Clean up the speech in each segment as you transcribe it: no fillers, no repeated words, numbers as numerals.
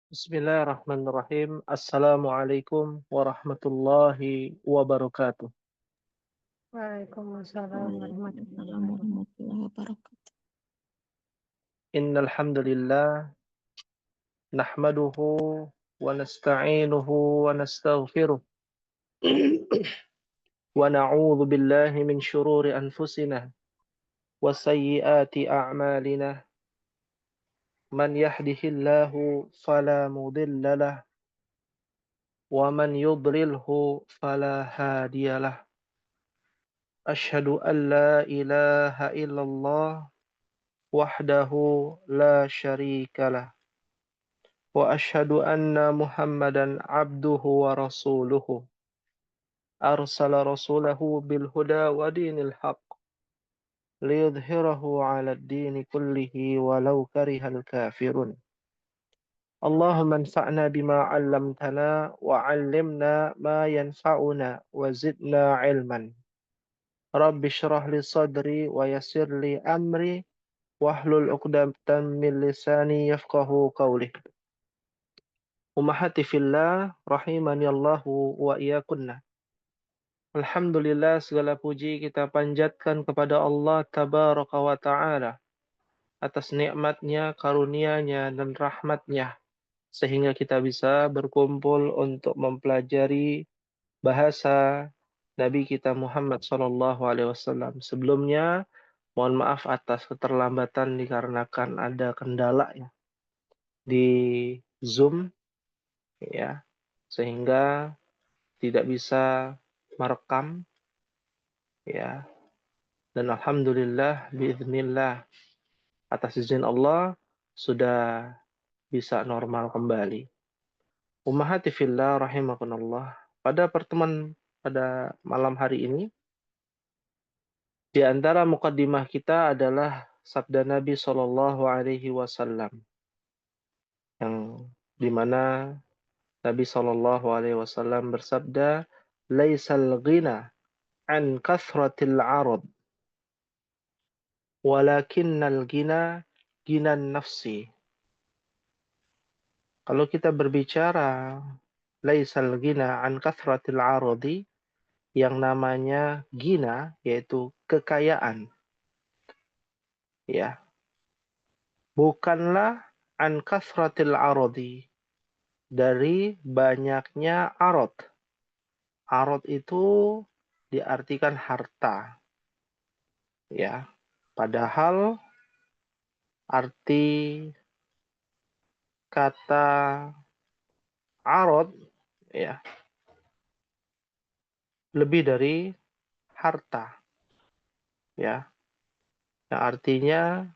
Bismillahirrahmanirrahim. Assalamualaikum warahmatullahi wabarakatuh. Waalaikumsalam warahmatullahi Waalaikumsalam wabarakatuh. warahmatullahi wabarakatuh. Innal hamdalillah nahmaduhu wa nasta'inuhu wa nastaghfiruh wa na'udzu billahi min shururi anfusina wa sayyiati a'malina. Man yahdihillahu fala mudilla lah wa man yudlilhu fala hadiyalah. Asyhadu an la ilaha illallah wahdahu la syarikalah wa asyhadu anna Muhammadan abduhu wa rasuluhu arsala rasulahu bil huda wa dinil haqq liyudhhirahu 'ala ad-dini kullihi walau karihal kafirun. Allahumma anfa'na bima 'allamtana wa 'allimna ma yanfa'una wa zidna 'ilman. Rabbi shrah li sadri wa yassir li amri wahlul 'uqdatam min lisani yafqahu qawli. Ummahati fillah, rahimani Allahu wa iyyakunna. Alhamdulillah, segala puji kita panjatkan kepada Allah Tabaraka wa Ta'ala atas nikmatnya, karunia-Nya, dan rahmat-Nya, sehingga kita bisa berkumpul untuk mempelajari bahasa Nabi kita Muhammad sallallahu alaihi wasallam. Sebelumnya, mohon maaf atas keterlambatan dikarenakan ada kendala ya di Zoom ya, sehingga tidak bisa merekam ya, dan alhamdulillah biiznillah atas izin Allah sudah bisa normal kembali. Ummahati fillah rahimakumullah. Pada pertemuan pada malam hari ini, di antara mukaddimah kita adalah sabda Nabi Shallallahu Alaihi Wasallam yang dimana Nabi Shallallahu Alaihi Wasallam bersabda, "Laisal ghina an kathratil arad, walakinnal ghina ghinan nafsi." Kalau kita berbicara laisal ghina an kathratil aradi, yang namanya ghina yaitu kekayaan, ya, bukanlah an kathratil aradi, dari banyaknya arad. Arad itu diartikan harta, ya. Padahal arti kata arad ya lebih dari harta, ya. Yang artinya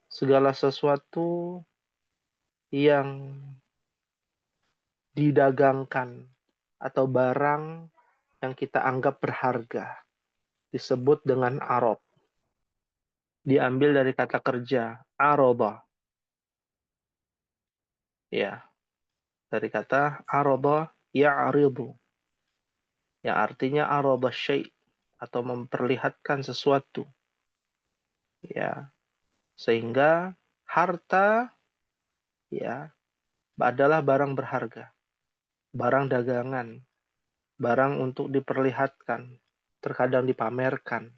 segala sesuatu yang didagangkan atau barang yang kita anggap berharga disebut dengan arad. Diambil dari kata kerja arada. Ya, dari kata arada ya'ridu, yang artinya arada syai' atau memperlihatkan sesuatu. Ya, sehingga harta ya adalah barang berharga, barang dagangan, barang untuk diperlihatkan, terkadang dipamerkan.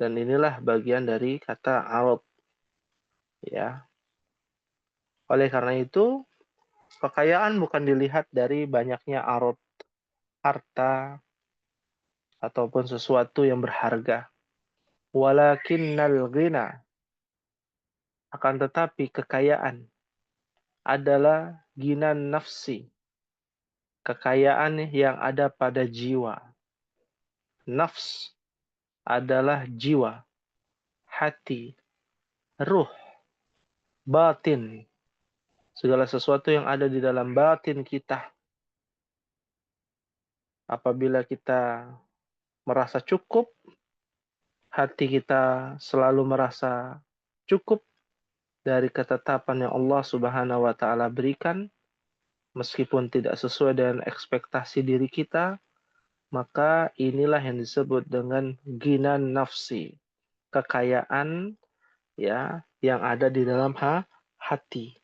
Dan inilah bagian dari kata arad. Ya. Oleh karena itu, kekayaan bukan dilihat dari banyaknya arad, harta, ataupun sesuatu yang berharga. Walakinnal ghina, akan tetapi kekayaan adalah ginan nafsi, kekayaan yang ada pada jiwa. Nafs adalah jiwa, hati, ruh, batin, segala sesuatu yang ada di dalam batin kita. Apabila kita merasa cukup, hati kita selalu merasa cukup dari ketetapan yang Allah Subhanahu wa Ta'ala berikan, meskipun tidak sesuai dengan ekspektasi diri kita, maka inilah yang disebut dengan ginan nafsi, kekayaan ya yang ada di dalam hati.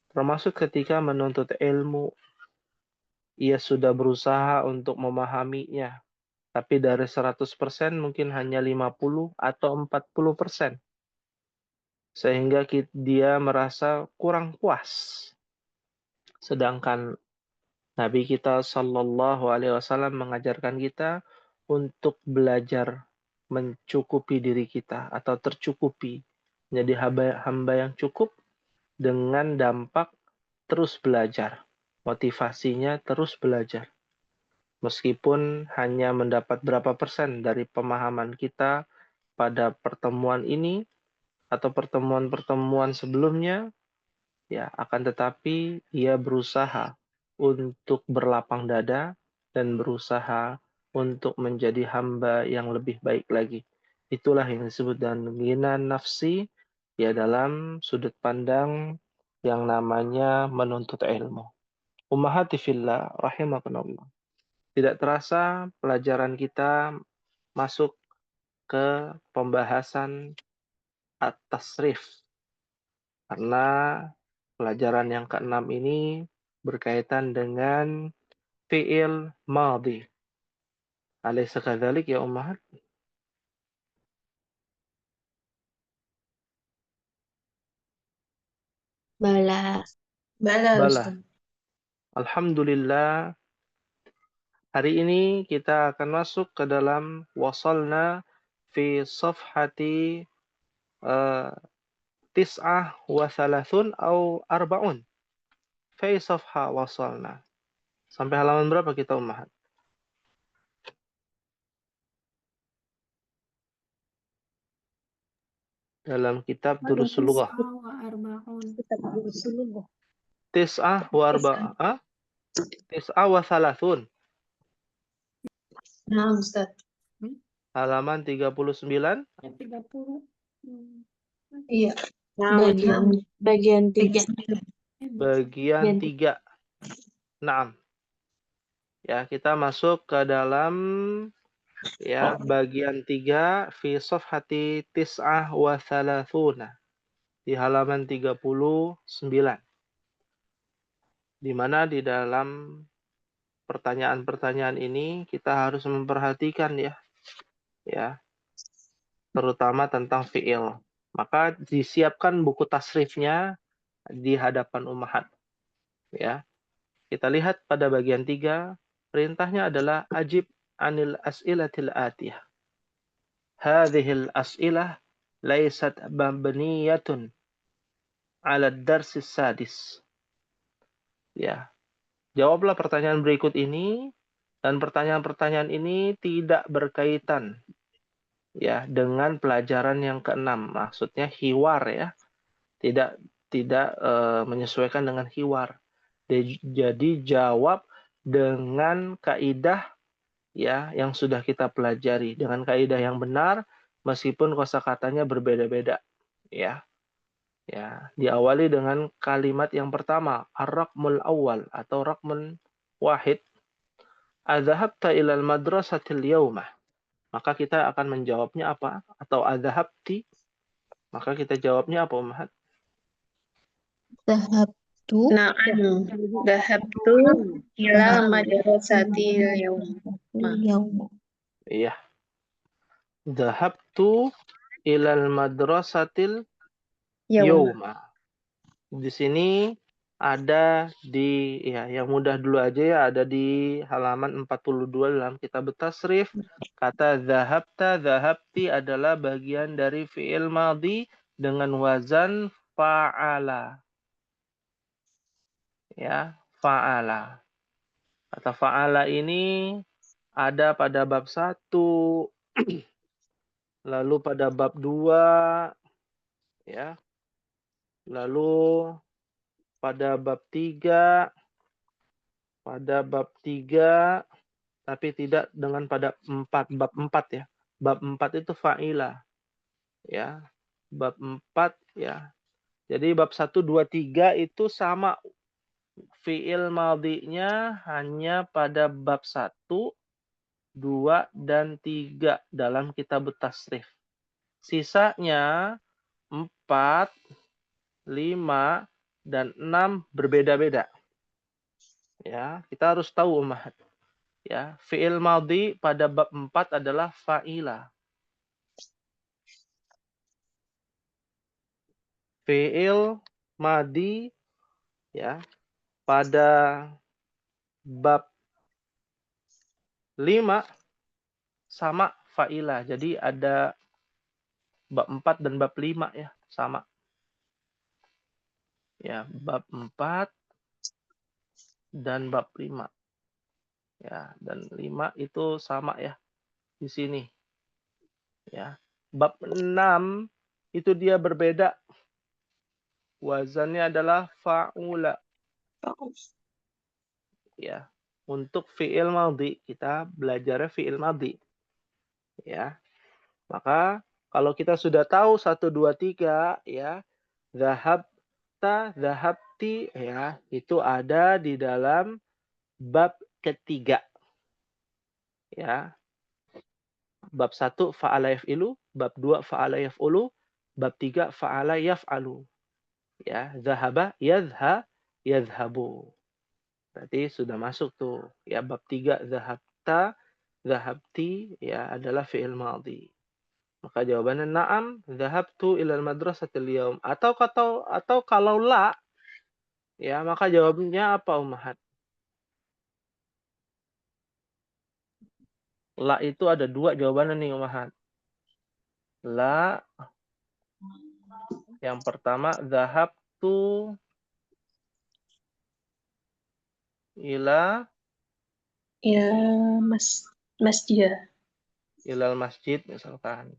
Termasuk ketika menuntut ilmu, ia sudah berusaha untuk memahaminya, tapi dari 100% mungkin hanya 50 atau 40%. Sehingga dia merasa kurang puas. Sedangkan Nabi kita Shallallahu Alaihi Wasallam mengajarkan kita untuk belajar mencukupi diri kita atau tercukupi, menjadi hamba yang cukup dengan dampak terus belajar, motivasinya terus belajar. Meskipun hanya mendapat berapa persen dari pemahaman kita pada pertemuan ini atau pertemuan-pertemuan sebelumnya, ya akan tetapi ia berusaha untuk berlapang dada dan berusaha untuk menjadi hamba yang lebih baik lagi. Itulah yang disebut dengan ghina nafsi, ya dalam sudut pandang yang namanya menuntut ilmu. Ummahati fillah rahimakumullah. Tidak terasa pelajaran kita masuk ke pembahasan at-tasrif. Karena pelajaran yang keenam ini berkaitan dengan fi'il madhi. Alaysa kadzalik ya ummahat? Bala. Bala, Bala. Ustaz. Alhamdulillah, hari ini kita akan masuk ke dalam wasalna fi safhati tis'ah wa thalathun au arba'un. Fi safha wasalna. Sampai halaman berapa kita ummahat? Dalam kitab Durusul Lughah. Tis'ah wa arba'ah. Tis'ah wa thalathun. Nah, Ustaz. Halaman 39. Iya. Bagian 3. Bagian 3. Naam. Ya, kita masuk ke dalam ya bagian 3 fi safhati tis'ah wa thalathuna. Di halaman 39. Di mana di dalam pertanyaan-pertanyaan ini kita harus memperhatikan ya. Ya, terutama tentang fi'il. Maka disiapkan buku tasrifnya di hadapan ummahat. Ya. Kita lihat pada bagian 3, perintahnya adalah ajib anil as'ilatil atiyah. Hadhil as'ilah laysat mabniyatun 'ala ad-darsis sadis. Ya. Jawablah pertanyaan berikut ini, dan pertanyaan-pertanyaan ini tidak berkaitan ya dengan pelajaran yang keenam. Maksudnya hiwar ya. Tidak menyesuaikan dengan hiwar. Jadi jawab dengan kaidah ya yang sudah kita pelajari, dengan kaidah yang benar meskipun kosakatanya berbeda-beda ya. Ya, diawali dengan kalimat yang pertama, ar-raqmul awal atau raqmun wahid. Adzahabta ilal madrasatil yaumah. Maka kita akan menjawabnya apa? Atau adzahabti. Maka kita jawabnya apa, Ummahat? Dhahabtu. Na'am. Dhahabtu ila madrasatil yaum. Iya. Dhahabtu ilal madrasatil Yaum. yauma. Di sini ada di ya yang mudah dulu aja ya, ada di halaman 42 dalam kitab tasrif. Kata dhahabta, dhahabti adalah bagian dari fi'il madhi dengan wazan fa'ala. Ya, fa'ala. Kata fa'ala ini ada pada bab 1, lalu pada bab 2, ya. Lalu pada bab 3, pada bab 3, tapi tidak dengan pada 4, bab 4 ya. Bab 4 itu fa'ila. Ya. Bab 4 ya. Jadi bab 1, 2, 3 itu sama fi'il madhinya hanya pada bab 1, 2, dan 3 dalam kitab tasrif. Sisanya 4, 5, dan 6 berbeda-beda. Ya, kita harus tahu Ummahat. Ya, fi'il madhi pada bab 4 adalah fa'ila. Fi'il madhi ya pada bab 5 sama fa'ila. Jadi ada bab 4 dan bab 5 ya, sama. Ya, bab 4 dan bab 5. Ya, dan 5 itu sama ya di sini. Ya. Bab 6 itu dia berbeda. Wazannya adalah fa'ula. Ya. Untuk fi'il madhi kita belajar fi'il madhi. Ya. Maka kalau kita sudah tahu 1 2 3 ya, zahabta, zahabti ya, itu ada di dalam bab ketiga. Ya. Bab 1 fa'ala yaf'ilu, bab 2 fa'ala yaf'ulu, bab 3 fa'ala yaf'alu. Ya, zahaba yadhhabu. Berarti sudah masuk tuh. Ya, bab 3 zahabta, zahabti ya adalah fi'il madhi. Maka jawabannya na'am, zahabtu ilal madrasatil yaum. Atau kalau la ya, maka jawabnya apa Ummahat? La itu ada 2 jawabannya nih Ummahat. La yang pertama zahabtu ila Ya, masjid. ilal masjid misalkan.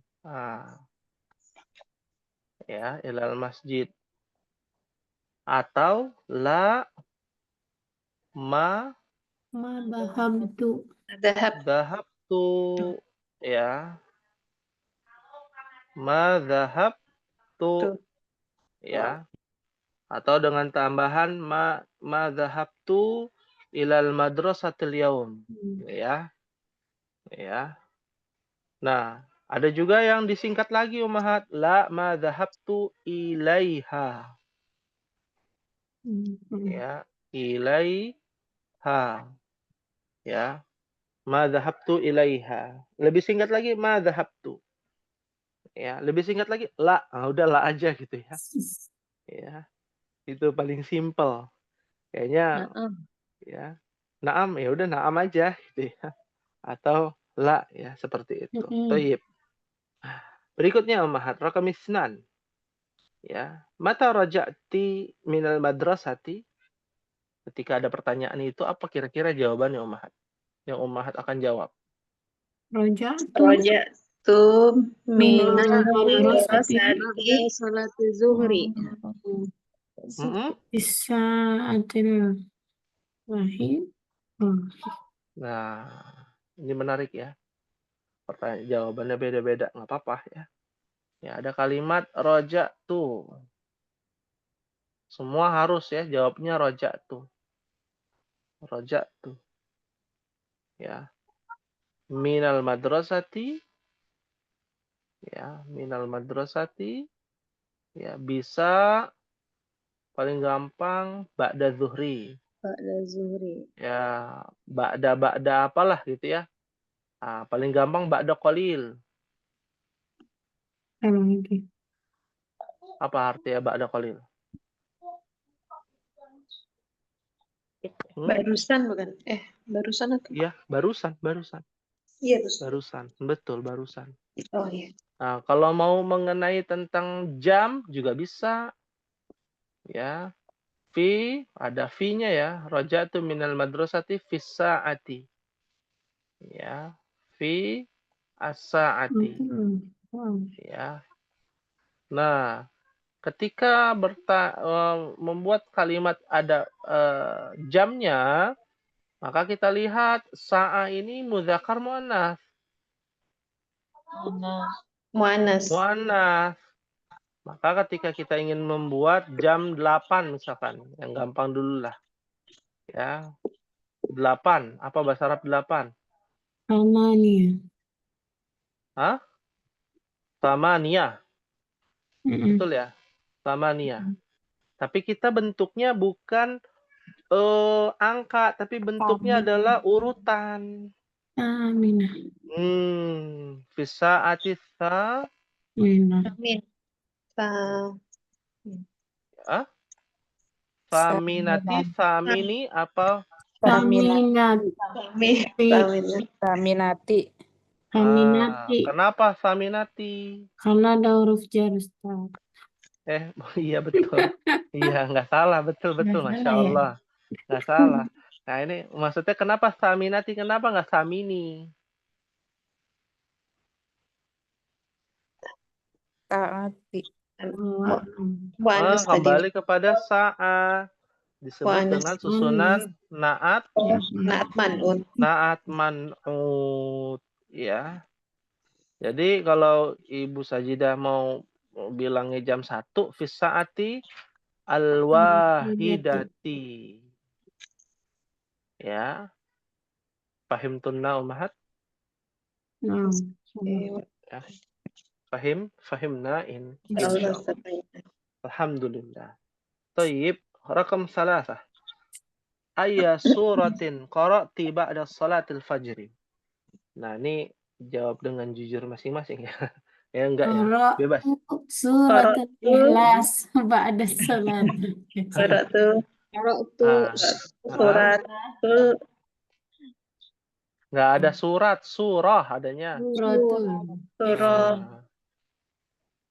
Ya, ilal masjid. Atau la ma Madhabtu. dhahabtu ya. Ma dhahabtu ya. Atau dengan tambahan ma dhahabtu ilal madrasatil yaum. Ya. Ya. Nah, ada juga yang disingkat lagi Ummahat, la ma dhahabtu ilaiha. Ya, ilaiha. Ya. Ma dhahabtu ilaiha. Lebih singkat lagi ma dhahabtu. Ya, lebih singkat lagi la. Udah la aja gitu ya. Ya. Itu paling simpel. Kayaknya ya. Naam ya udah naam aja gitu ya. Atau la ya seperti itu. Thayyib. Berikutnya Ummahat rakam isnan. Ya, mata raja'ti minal madrasati? Ketika ada pertanyaan itu apa kira-kira jawabannya Ummahat? Yang Ummahat akan jawab. Roja'tu minal madrasati Salatu zuhri. Bisa atil wahid. Nah, ini menarik ya. Pertanyaan jawabannya beda-beda, nggak apa-apa ya. Ya, ada kalimat roja'tu. Semua harus ya jawabnya roja'tu. Roja'tu. Ya. Minal madrasati. Ya, minal madrasati. Ya, bisa paling gampang ba'da zuhri. Ba'da zuhri. Ya, ba'da apalah gitu ya. Paling gampang ba'da qalil. Apa artinya ba'da qalil? Barusan bukan? Barusan atau? Iya, barusan. Iya, Barusan, betul barusan. Oh iya. Nah, kalau mau mengenai tentang jam juga bisa. Ya, ada fi-nya ya. Raja'tu minal madrasati fis sa'ati. Ya, fi as-sa'ati. Ya. Nah, ketika membuat kalimat ada jamnya, maka kita lihat sa'a ini mudzakkar muannats. Muannas. Maka ketika kita ingin membuat jam 8 misalkan, yang gampang dulu lah. Ya. 8, apa bahasa Arab 8? Samaniyah. Hah? Samaniyah. Betul ya? Samaniyah. Tapi kita bentuknya bukan angka, tapi bentuknya Amin. adalah urutan. Aminah. Fisa'ati Aminah. Amin. ya. Faminati, samini apa? Saminati. Saminati. Saminati. Kenapa saminati? Karena ada huruf jar, Ustaz. Iya betul. Iya, nggak salah, betul, Nggak Masya salah ya? Allah. Nggak salah. Nah ini maksudnya kenapa saminati, kenapa nggak samini? Taati. Mu'annas tadi. Kembali kepada sa'a. Disebut Mu'annas. dengan susunan naat, Naat man'ut. naat man'ut. Ya. Jadi kalau Ibu Sajidah mau bilangnya jam 1, fisa'ati al-wahidati. Ya. Fahimtunna ummahat? Nah, Ya. Fahimna in. Allah Insyaallah. Alhamdulillah. Tayyib, rakam 3. Ayya suratin qara'ti ba'da salatil fajri. Nah, ini jawab dengan jujur masing-masing ya. Ya enggak ya? Bebas. Surat Al-Ikhlas ba'da salat. Qara'tu surat Enggak ada surat, surah adanya. surah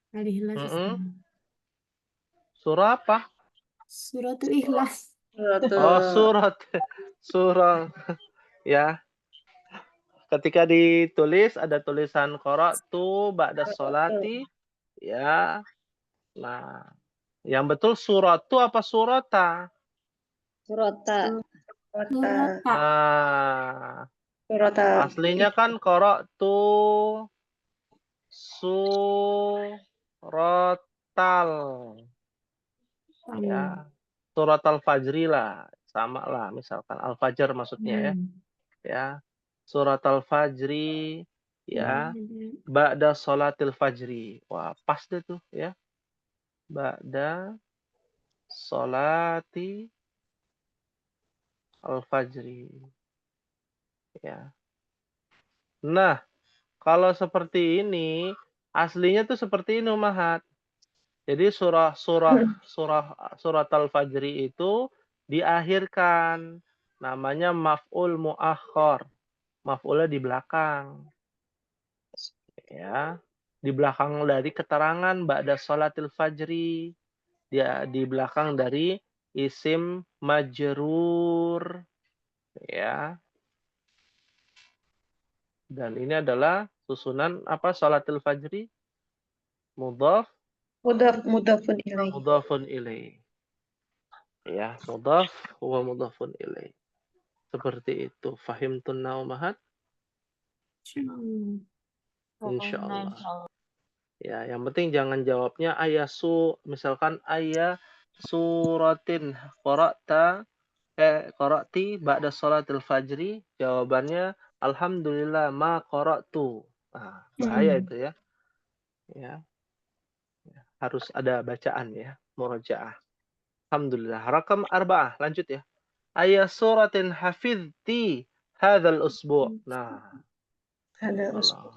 Al-Ikhlas. Surah apa? Suratul Ikhlas. Surah. Ya. Ketika ditulis ada tulisan qara'tu ba'da sholati, ya. Nah, yang betul suratu apa surata? Surata. Nah, surata aslinya kan qara'tu suratal. Ya. Surat al-fajri lah, sama lah misalkan al-fajr maksudnya ya. Ya. Surat al-fajri ya. Ba'da sholatil fajri. Wah, pas deh tuh ya. Ba'da sholati al-fajri. Ya. Nah, kalau seperti ini aslinya tuh seperti ini Umahat. Jadi surat al-fajri itu diakhirkan. Namanya maf'ul mu'akhkhar. Maf'ulnya di belakang. Ya. Di belakang dari keterangan ba'da sholatil fajri. Dia di belakang dari isim majrur. Ya. Dan ini adalah susunan apa sholatil fajri? Mudhaf. mudhafun ilaih. Mudhafun ilaih. Ya, mudhaf wa mudhafun ilaih. Seperti itu. Fahimtunna ummahat? Insyaallah. Ya, yang penting jangan jawabnya misalkan suratin qara'ti ba'da sholatil fajri, jawabannya alhamdulillah ma qara'tu. Nah, bahaya itu ya. Ya. Harus ada bacaan ya, murajaah. Alhamdulillah. Rakam 4, lanjut ya. Suratin hafidti hadzal usbu'. Nah, Ada usbu.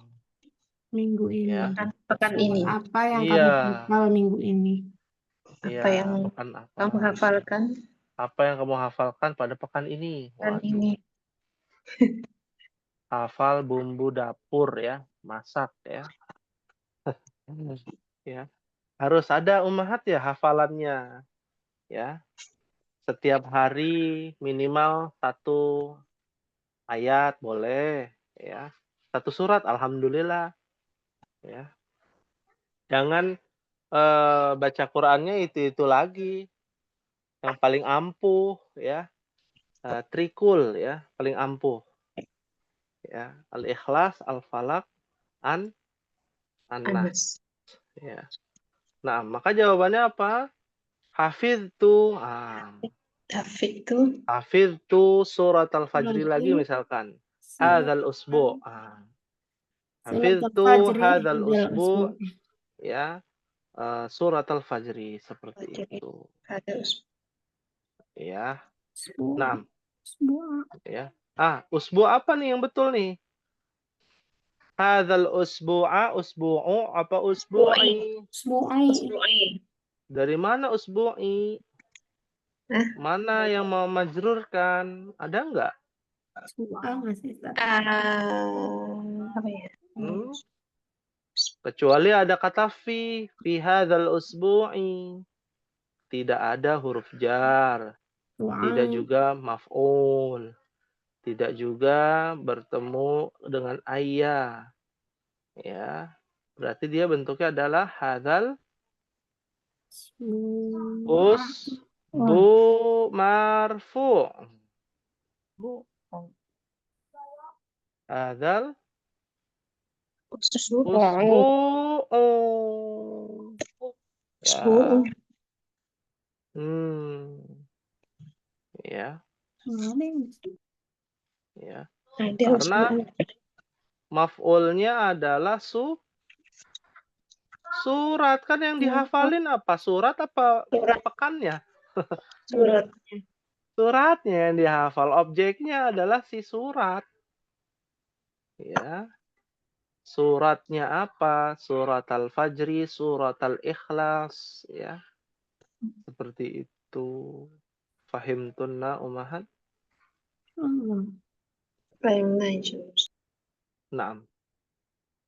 Minggu ini. Ya. Pekan ini. Apa yang Iya. kamu hafal minggu ini? Apa yang kamu hafalkan? Apa yang kamu hafalkan pada pekan ini? Pekan ini. Hafal bumbu dapur ya, masak ya. Ya. Harus ada ummahat ya hafalannya. Ya. Setiap hari minimal 1 ayat boleh ya. 1 surat alhamdulillah. Ya. Jangan baca Qur'annya itu lagi. Yang paling ampuh ya. Trikul ya, paling ampuh. Ya, Al-Ikhlas, Al-Falaq, An-Nas. Ya. Nah, maka jawabannya apa? Hafidtu. Hafidtu surat al-fajri lagi misalkan. Hadzal usbu'. Hafidtu hadzal usbu'. Ya. surat Al-Fajri seperti Fajri. itu. Hada usbu. Ya. Usbu'a. 6. Usbu'a. Ya. Usbu apa nih yang betul nih? Hadzal usbu'a, usbu'u apa usbu'i? Usbu'ai. Usbu'i. Dari mana usbu'i? Hah? Mana yang mau majrurkan? Ada nggak? Usbu'a nggak sih, Ustaz? Apa ya? Hmm? Kecuali ada kata fi hadzal usbu'i. Tidak ada huruf jar, tidak Usbu'ai. juga maf'ul, tidak juga bertemu dengan ayya. Ya. Berarti dia bentuknya adalah hadzal Usbu'a. usbu marfu'. Hadzal Usbu'u. usbu'u. Usbu'u. Ya. Ya, Mana yang ya. Ada Karena usbu'u. maf'ulnya adalah surat. Kan yang dihafalin apa? Surat apa Surat. pekannya? Surat. Suratnya yang dihafal. Objeknya adalah si surat. Ya. Suratnya apa? Surat Al-Fajri, surat Al-Ikhlas, ya. Seperti itu. Fahimtunna umahat? Allah? Fahim najm. Naam.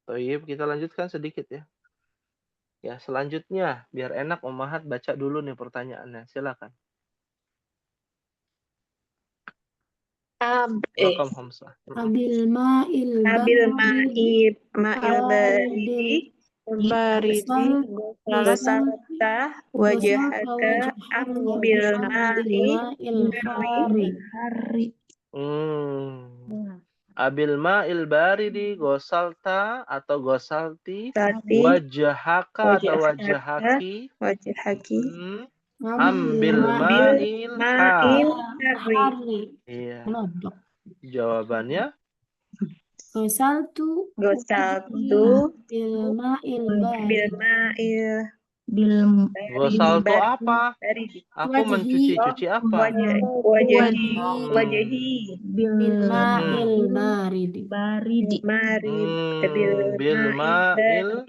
Toyib, kita lanjutkan sedikit ya. Ya, selanjutnya biar enak umahat baca dulu nih pertanyaannya. Silakan. Rakam Hamzah. Abil ma'il Abil baridi. ma'il baridi. Baridi. Gosalta wajhaka bil ma'il hari. Hari. Abil ma'il baridi gosalta atau gosalti tati wajahaka atau wajahaki wajhaki ambil ma'il ma'il hari. Iya. Melodok. Jawabannya Gosaltu gosaltu bil ma'il bil baridi. ma'il gosaltu apa? baridi. Aku mencuci-cuci apa? Wajahi Bil ma'il baridi. Baridi. mari Bil ma'il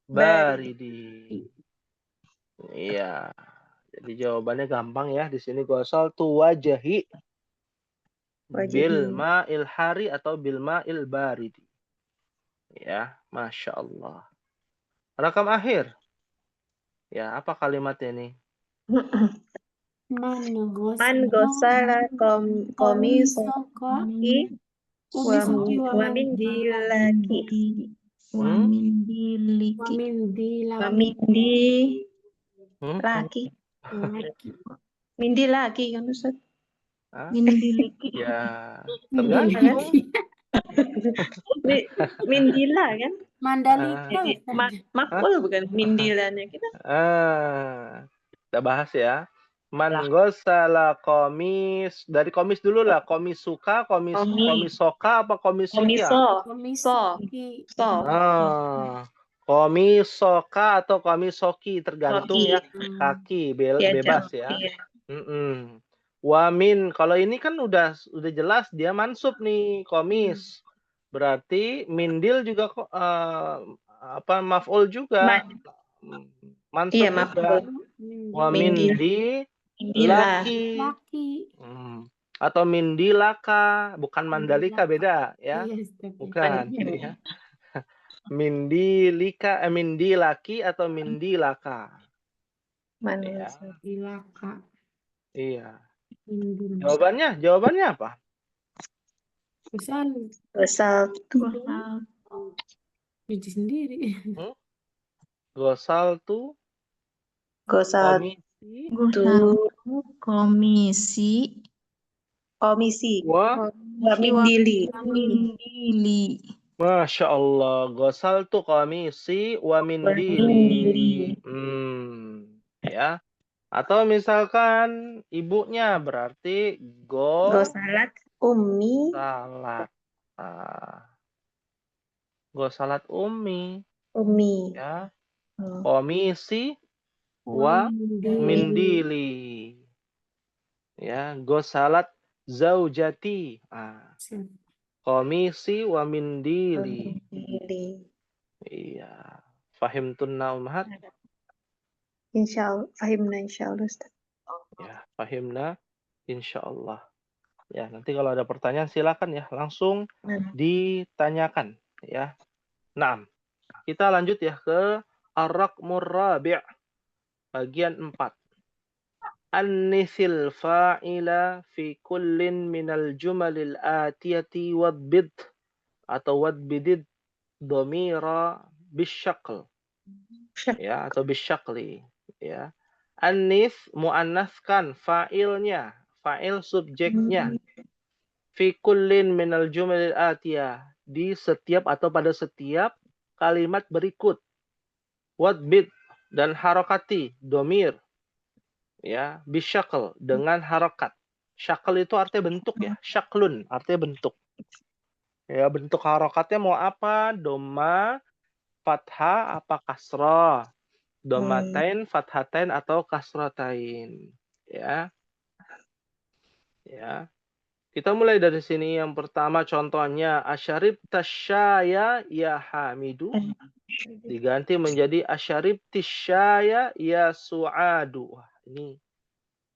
baridi. Iya. Jadi jawabannya gampang ya. Di sini gosaltu wajahi bil ma'il hari atau bil ma'il baridi. Ya, Masya Allah. Rakam akhir. Ya, apa kalimatnya nih? Man Man gosala komis wa min dilaki laki mindi laki kan Ustaz? Ya, tergantung. Mindila kan? Mandalika. Jadi makul bukan mindilanya kita. Kita bahas ya. Man gosala komis. Dari komis dulu lah. Komis suka, komis soka, apa komis suka? Komis soka atau komis soki. Tergantung ya. Kaki, bebas ya. Wamin. Kalau ini kan udah jelas dia mansub nih. Komis. Berarti mindil juga maf'ul juga. Mansub juga. Wa mindi laki. Atau mindi laka, bukan mandalika, beda ya. Bukan ya. Mindi laki atau mindi laka. Ya. Iya. Jawabannya apa? Gosaltu. Biji sendiri. Gosaltu. Komisi. Wa mindili. Masya Allah. Gosaltu komisi wa mindili. Ya. Atau misalkan ibunya berarti gosalat ummi. Gosalat ummi. Ya. Oh, Komisi Wa wa mindili. mindili. Ya, gosalat zaujati. Komisi wa mindili. Mindili. Iya. Fahimtunna ummahat? Insyaallah, fahimna insyaallah Ustaz. Ya, fahimna insyaallah. Ya, nanti kalau ada pertanyaan silakan ya, langsung ditanyakan ya. Nah, kita lanjut ya ke ar-raqmur rabi', bagian 4. Annisil fa'ila fi kullin minal jumalil atiyati wadbid atau wadbidid dhamira bisyaql. Ya, atau bisyaqli ya. Annis muannaskan fa'ilnya, fa'il subjeknya. Fi kullin minal jumalil atiyah, di setiap atau pada setiap kalimat berikut. Wadbid, dan harokati domir ya, bisyakl, dengan harokat. Syakl itu artinya bentuk ya, syaklun artinya bentuk ya. Bentuk harokatnya mau apa? Doma, fathah, apa kasrah, domatain, fathatain, atau kasratain ya. Ya, kita mulai dari sini. Yang pertama contohnya, asyarib tasyaya ya hamidu, diganti menjadi asyarib tisyaya ya su'adu. Wah, ini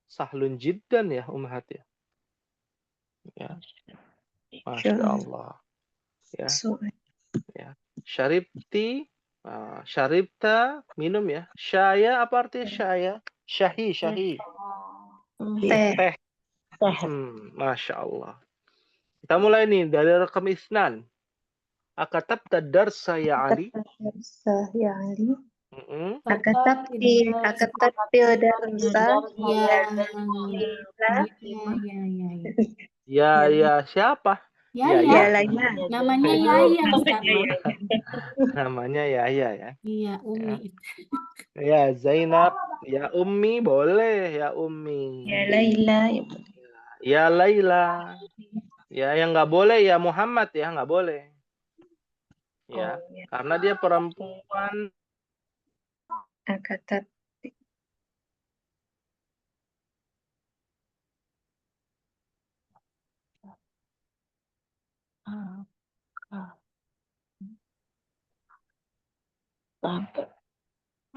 sahlun jiddan ya ummahat ya. Ya, Masya Allah. Ya, ya. Syaribti, syaribta, minum ya. Syaya, apa artinya syaya? Syahi, syahi. Teh. Teh. Masya Allah. Kita mulai nih dari rakam isnan. Akatabta darsa ya Ali. Ya Ali. Akatabti Akatabti darsa ya siapa? Ya. Laila. Namanya Yaya. Namanya Yaya ya. Iya, Umi. Ya, Zainab, ya Ummi boleh, ya Ummi. Ya Laila. Ya Laila. Ya, yang nggak boleh ya Muhammad ya, nggak boleh. Ya, karena dia perempuan. Akatabti.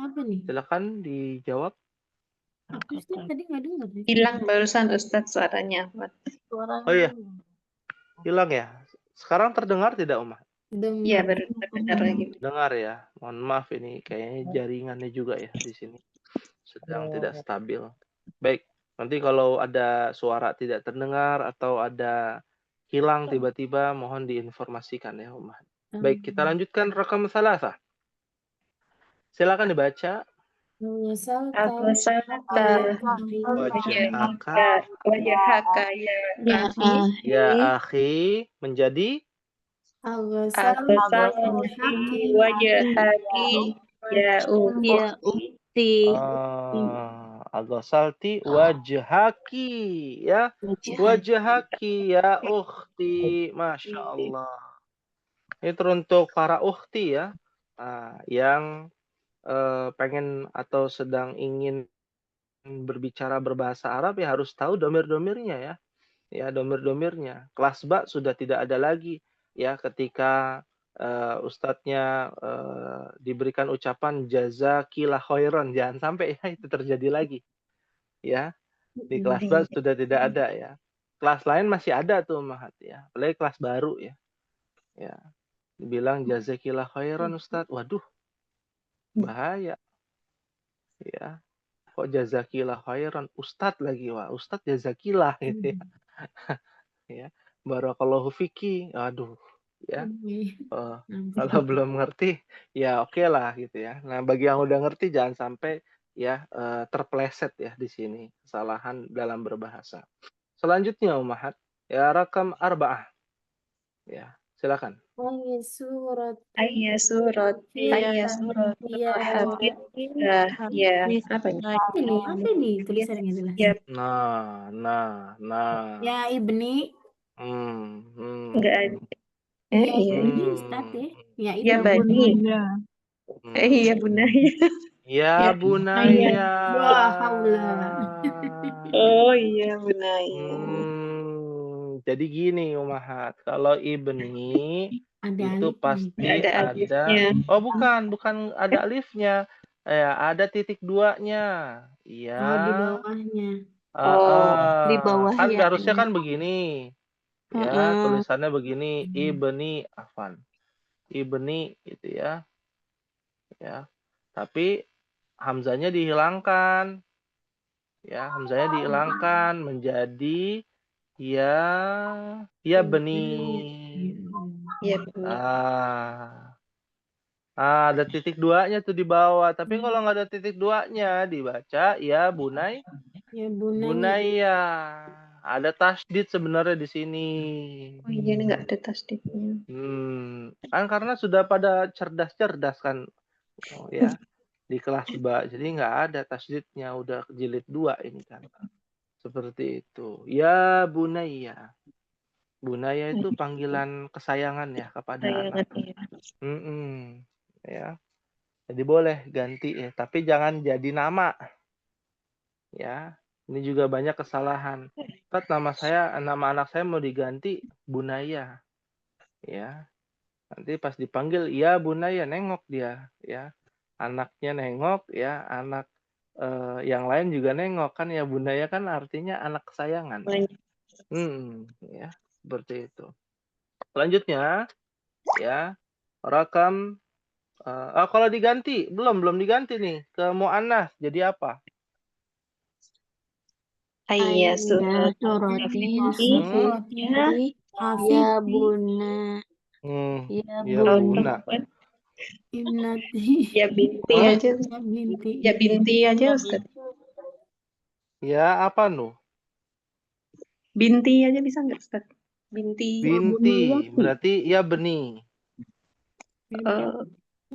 Apa nih? Silakan dijawab. Aku Ustaz tadi nggak dengar. Hilang barusan Ustaz suaranya. Oh iya, hilang ya. Sekarang terdengar tidak, Umar? Iya, baru terdengar lagi. Dengar ya. Mohon maaf, ini kayaknya jaringannya juga ya di sini sedang tidak stabil. Baik, nanti kalau ada suara tidak terdengar atau ada hilang tiba-tiba, mohon diinformasikan ya, Umar. Baik, kita lanjutkan rakam salasa. Silakan dibaca. Wajahaka ya akhi menjadi wajahaki ya ukhti. Aghasalti wajhaki ya. Wajhaki ya ukhti. Masya Allah. Ini teruntuk para ukhti ya, yang pengen atau sedang ingin berbicara berbahasa Arab ya harus tahu domir-domirnya ya. Ya, domir-domirnya. Kelas ba sudah tidak ada lagi ya ketika ustadznya diberikan ucapan jazakillah khairan, jangan sampai ya itu terjadi lagi. Ya, di kelas ba sudah tidak ada ya. Kelas lain masih ada tuh Mahat ya. Apalagi kelas baru ya. Ya. Dibilang jazakillah khairan Ustadz. Waduh. Bahaya. Ya. Kok jazakillah khairan Ustadz lagi, wah Ustadz jazakillah gitu ya. Ya. Barakallahu fiki. Aduh, ya. Kalau belum ngerti ya oke lah gitu ya. Nah, bagi yang udah ngerti jangan sampai ya terpleset ya di sini kesalahan dalam berbahasa. Selanjutnya Ummahat, ya rakam arba'ah. Ya, silakan. Surat. Iya. Ya, apa ini? Apa ini tulisannya jelas? Ya. Nah. Ya Ibni. Enggak ada. Ya Ibni Ustaz ya. Ya Bani. Iya, Bunaya. Ya Ya, bunaya. Wah, haula. Oh iya, Bunaya. Jadi gini Umahat, kalau ibni Ada itu alif nih. pasti Ada ada. alifnya. Oh bukan ada alifnya. Ada titik duanya. Oh, di Ya. bawahnya. Di bawah Kan ya. harusnya kan begini. Ya, tulisannya begini, ibni afan. Ibni gitu ya. Ya. Tapi hamzanya dihilangkan. Ya, hamzanya dihilangkan menjadi ya beni. Iya, benar. Ada titik duanya tuh di bawah. Tapi kalau nggak ada titik duanya dibaca ya Ya, bunanya. bunaya. Ada tasdid sebenarnya di sini. Oh iya, ini nggak ada tasdidnya. Kan karena sudah pada cerdas-cerdas kan, ya di kelas ba. Jadi nggak ada tasdidnya, udah jilid 2 ini kan. Seperti itu. Ya bunaya. Bunaya itu panggilan kesayangan ya kepada anak. Ya. Jadi boleh ganti ya, tapi jangan jadi nama. Ya. Ini juga banyak kesalahan. Kan nama anak saya mau diganti Bunaya. Ya. Nanti pas dipanggil, "Ya Bunaya," nengok dia, ya. Anaknya nengok, ya, anak yang lain juga nengok kan ya Bunaya kan artinya anak kesayangan. Ya, seperti itu. Selanjutnya, ya, rakam kalau diganti, belum diganti nih ke muannas jadi apa? Ayya Suratin surati. ya buna Ya ya buna. Ibnati. Ya binti Hah? aja. Ya, binti. Ya binti aja, Ustaz. Ya apa nu? Binti aja bisa nggak, Ustaz? Binti. Binti, berarti ya beni.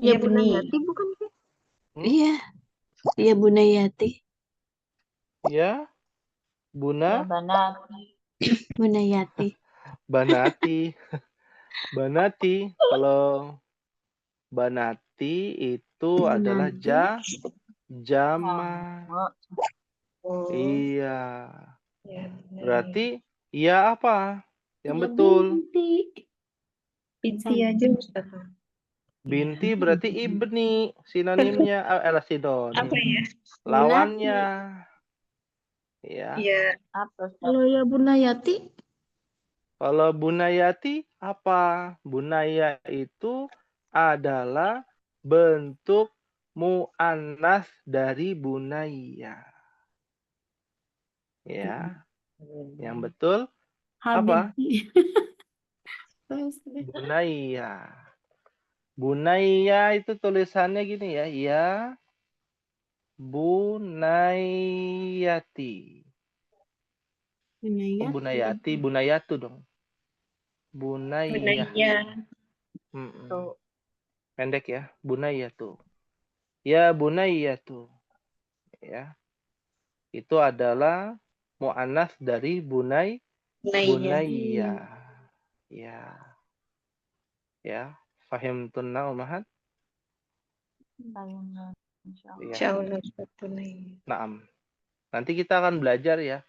Ya benih. bukan sih? Hmm? Iya, ya Bunayati. Ya, Buna, Bunayati. Banati. Banati. Kalau Banati itu adalah jama. Iya. Berarti ya apa? Yang Ya, betul. binti. Binti aja, Ustaz. Binti berarti ibni. Sinonimnya sinonim. Apa ya? Lawannya. Ya. Ya, Kalau ya Bunayati, Kalau Bunayati apa? Bunaya itu adalah bentuk mu'annas dari Bunaya. Ya. Yang betul apa? Habibti. Terus deh. Bunaya. Bunaya itu tulisannya gini ya. Ya Bunayati. Bunaya. Bunayati, Bunayatu dong. Bunaya. Bunaya. Pendek ya. Bunayatu. Ya Bunayatu. Ya. Itu adalah mu'annas dari bunayya. Ya. Ya. Fahimtunna umahat? Insyaallah, Ustaz. Bunaya. Naam. Nanti kita akan belajar ya.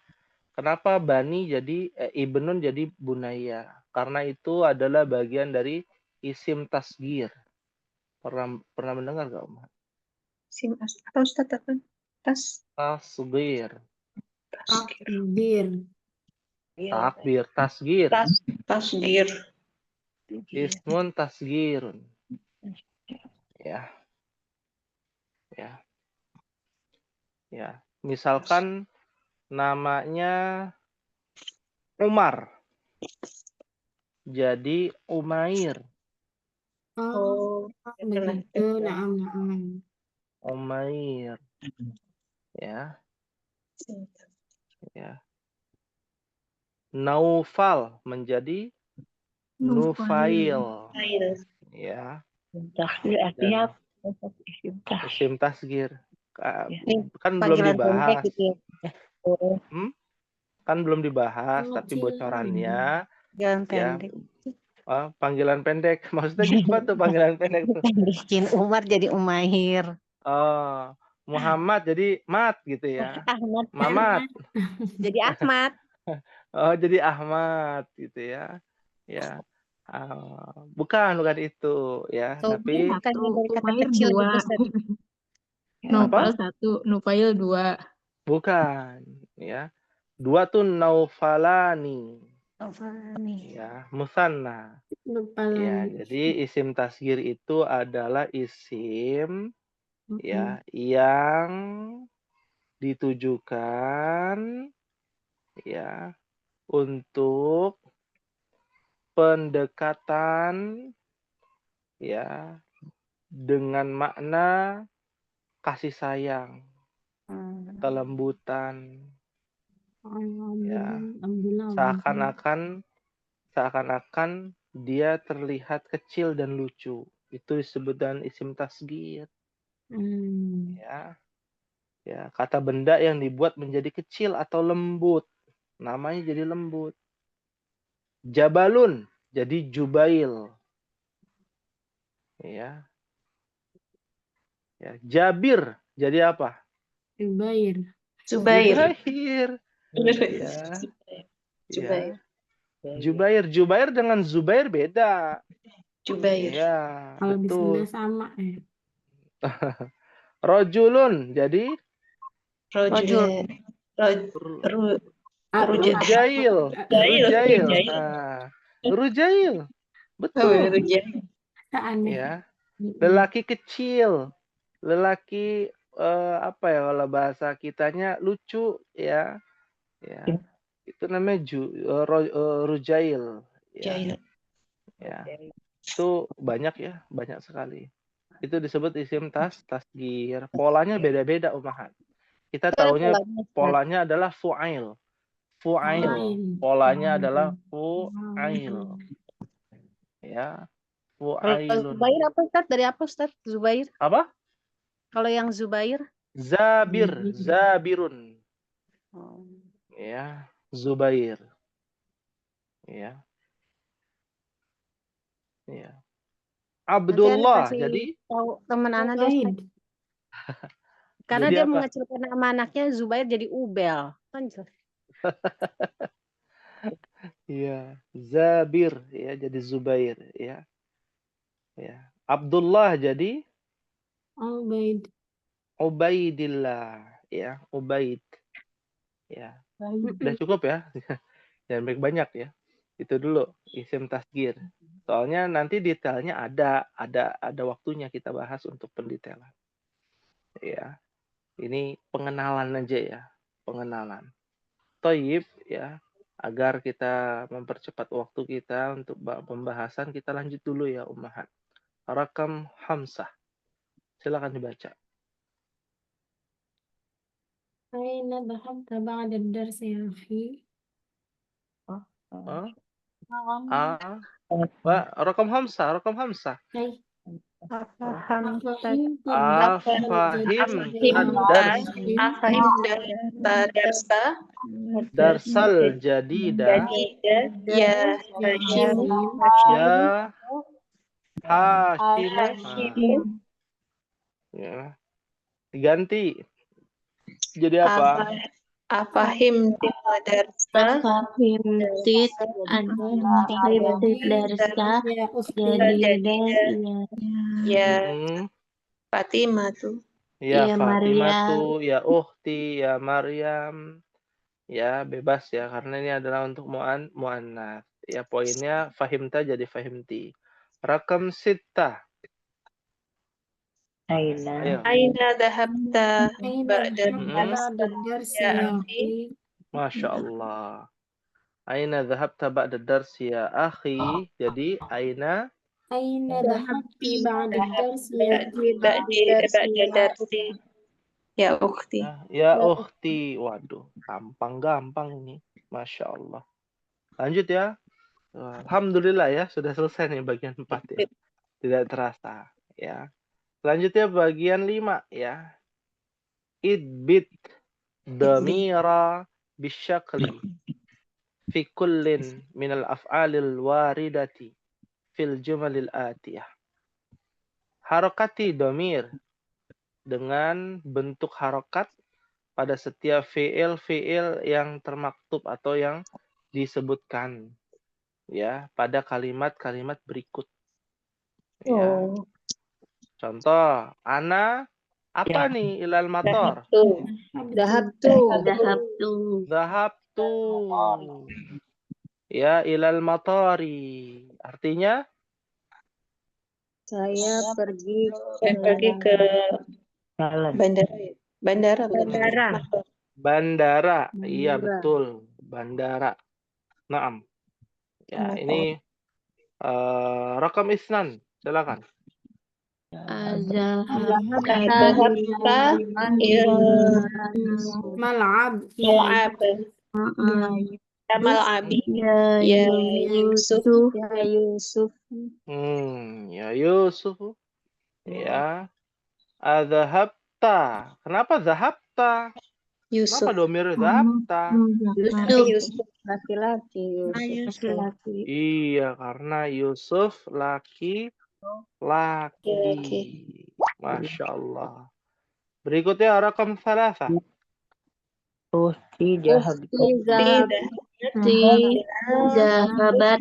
Kenapa bani jadi ibnun jadi bunaya? Karena itu adalah bagian dari isim tasgir. Pernah mendengar gak Umahat? Sim apa, Ustaz? Apa? Tasgir. Takbir. Takbir, tasgir. Tasgir. Ismun tasgirun. Ya. Ya. Ya. Misalkan namanya Umar. Jadi Umair. Oh, begitu. Naam. Umair. Ya. Ya. Naufal menjadi Nufail. Ya. Artinya Isim tasgir. Kan belum dibahas. Kan belum dibahas, tapi bocorannya jalan ya pendek. Panggilan pendek. Maksudnya apa tuh panggilan pendek tuh? Pendekin Umar jadi Umair. Oh, Muhammad jadi Mat gitu ya. Ahmad Mamat. jadi Ahmad. Oh, jadi Ahmad gitu ya. Ya. Bukan itu ya, tapi Bukannya dari kata Umair kecil 2. gitu, Ustaz. Nopal 1, Nufail 2. bukan ya. 2 tuh Naufalani Nih. ya, musanna. Lupa Ya, lagi. jadi isim tasgir itu adalah isim Mm-mm. ya yang ditujukan ya untuk pendekatan ya dengan makna kasih sayang, kelembutan ya. Alhamdulillah. Seakan-akan dia terlihat kecil dan lucu. Itu disebut dengan isim tasgir ya. Ya, kata benda yang dibuat menjadi kecil atau lembut. Namanya jadi lembut. Jabalun jadi Jubail. Ya. Ya, Jabir jadi apa? Zubair. Zubair. Jubair. Ya. Zubair. Ya. Jubair dengan Zubair beda. Zubair. Ya, Kalau di Sunda betul. sama ya. Rojulun jadi Rojul. Rujail. Rujail. Rujail. Betul. Aneh. Ya. Lelaki kecil. Lelaki apa ya kalau bahasa kitanya lucu ya. Ya. Itu namanya Rujail ya. Ya. Itu banyak ya, banyak sekali. Itu disebut isim tasgir. Polanya beda-beda umahan. Kita taunya polanya adalah fu'ail. Fu'ail. Polanya adalah fu'ail. Ya. Kalau Fu'ailun. Zubair apa Ustaz? Dari apa Ustaz? Zubair? Apa? Kalau yang Zubair? Zabirun. Ya, Zubair. Ya. Ya. Abdullah. Nanti Ana kasih Jadi tahu teman Ana deh, Ustaz. Karena jadi dia apa? mengecilkan nama anaknya Zubair jadi Ubel. Kan jelas. Iya, Zabir ya jadi Zubair ya. Ya. Abdullah jadi Ubaid. Ubaidillah ya, Ubaid. Ya. Udah cukup ya. Jangan banyak ya. Itu dulu isim tasgir. Soalnya nanti detailnya ada waktunya kita bahas untuk pendetailan. Ya. Ini pengenalan aja ya, pengenalan. Toyib ya, agar kita mempercepat waktu kita untuk pembahasan, kita lanjut dulu ya Ummahat. Rakam Hamzah. Silakan dibaca. Aina dhahabta ba'da ad-dars ya akhi? Rakam Hamzah, Rakam Hamzah. Hai. Darsal jadida Ya Hashim. Ya. Diganti. Jadi apa? Afahim darsa Afahimtit darsa jadida ya Fatimah tuh. Ya, Ya, Fatimah Maria. tuh, ya Ukhti, ya Maryam. Ya, bebas ya, karena ini adalah untuk mu'annas. Ya, poinnya fahimta jadi fahimti. Rakam sittah. Ayo. Aina dhahabta ba'da ad-dars ya akhi? Masya Allah. Aina dhahabta ba'da dars ya akhi. Jadi, aina Aina dhahabti ba'da ad-dars ya ba'da darsi ya ukhti. ya ukhti. Waduh, gampang ini. Masya Allah. Lanjut ya. Alhamdulillah ya, sudah selesai nih bagian 4 ya. Tidak terasa ya. Selanjutnya bagian 5 ya. Idbit damira bisyakli fi kullin minal af'alil waridati fil jumalil atiyah. Harokati domir dengan bentuk harokat pada setiap fiil yang termaktub atau yang disebutkan ya pada kalimat-kalimat berikut ya. Oh. Contoh, ana apa nih ilal mator? Dahabtu. Dahabtu. Dhahabtu. Ya, ilal matori. Artinya Saya pergi ke bandara. Bandara bukan Bandara. bandara. Iya, Bandara. betul. Bandara. Naam. Ya, ini rakam isnan. Silakan. Dhahabta Mal'ab. mal'ab. Mal'abi. Ya Yusuf. Ya Yusuf. Ya Yusuf. Ya. Adzahabta. Kenapa zahabta? Yusuf. Kenapa domir zahabta? Yusuf. Laki-laki. Laki-laki. Iya, karena Yusuf laki-laki. Masya Allah. Berikutnya rakam salasa. Ukhti Ukhti Zahabat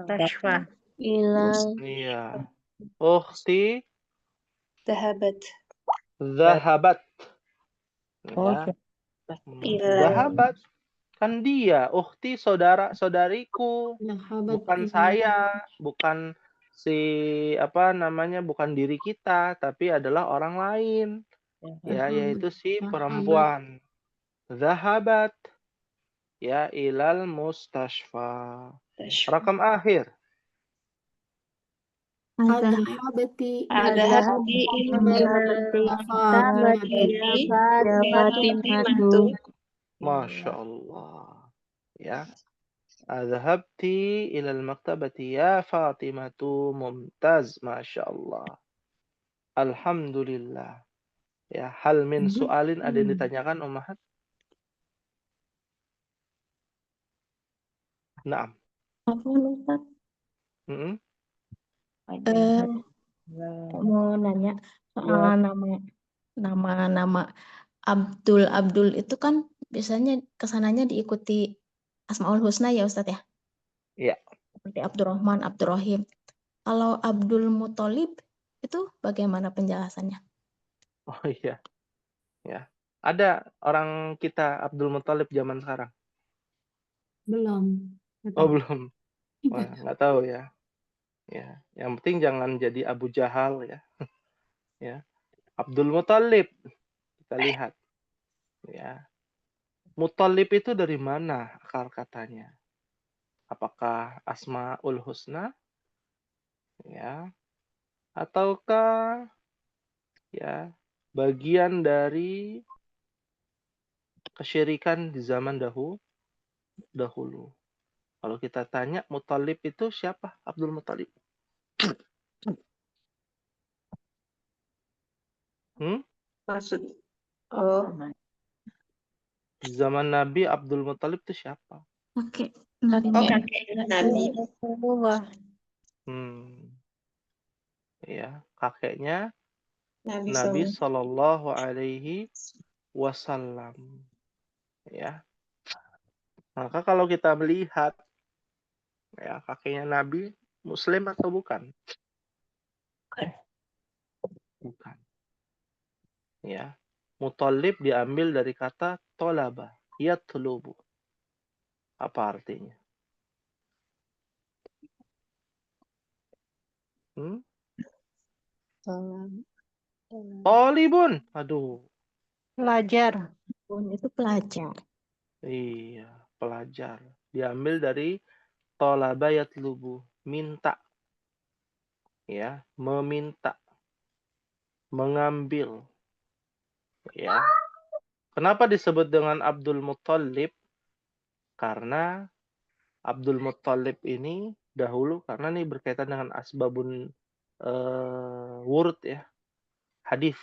Tashfa. ila Iya. Ukhti Dhahabat. zahabat. Ya. Ila. Zahabat. Kan dia. Ukhti saudariku. Bukan saya. Bukan bukan diri kita. Tapi adalah orang lain. Ya, yaitu si perempuan. Zahabat. Ya, ilal mustashfa. Rakam akhir. Adhabti Adhabti Fatimatu. Masya Allah. Ya. Adhabti ilal maktabati ya Fatimatu mumtaz. Masya Allah. Alhamdulillah. Ya, hal min soalin ada yang ditanyakan Ummahat? Naam. mau nanya soal nama Abdul itu kan biasanya kesananya diikuti Asmaul Husna ya Ustadz ya? Iya. Seperti Abdurrahman, Abdurrahim. Kalau Abdul Muthalib itu bagaimana penjelasannya? Oh iya. Ya. Ada orang kita Abdul Muthalib zaman sekarang? belum. Oh, belum. Wah, nggak tahu ya. Ya, yang penting jangan jadi Abu Jahal ya. Ya. Abdul Muthalib. Kita lihat. Ya. Muthalib itu dari mana akar katanya? Apakah Asmaul Husna? Ya. Ataukah ya bagian dari kesyirikan di zaman dahulu? Kalau kita tanya Muthalib itu siapa? Abdul Muthalib. Maksud. Oh. Zaman Nabi Abdul Muthalib itu siapa? Oke. Kakek Nabi. Ya, kakeknya Nabi Sallallahu Alaihi Wasallam. Ya. Maka kalau kita melihat ya kakeknya Nabi Muslim atau bukan? Bukan. Ya. Muthalib diambil dari kata tolaba, yatlubu. Apa artinya? Tolibun. Aduh. Pelajar. Itu pelajar. Iya, pelajar. Diambil dari tolaba yatlubu, minta. Ya, meminta. Mengambil. Ya. Kenapa disebut dengan Abdul Muthalib? Karena Abdul Muthalib ini dahulu karena ini berkaitan dengan asbabun wurud ya. Hadis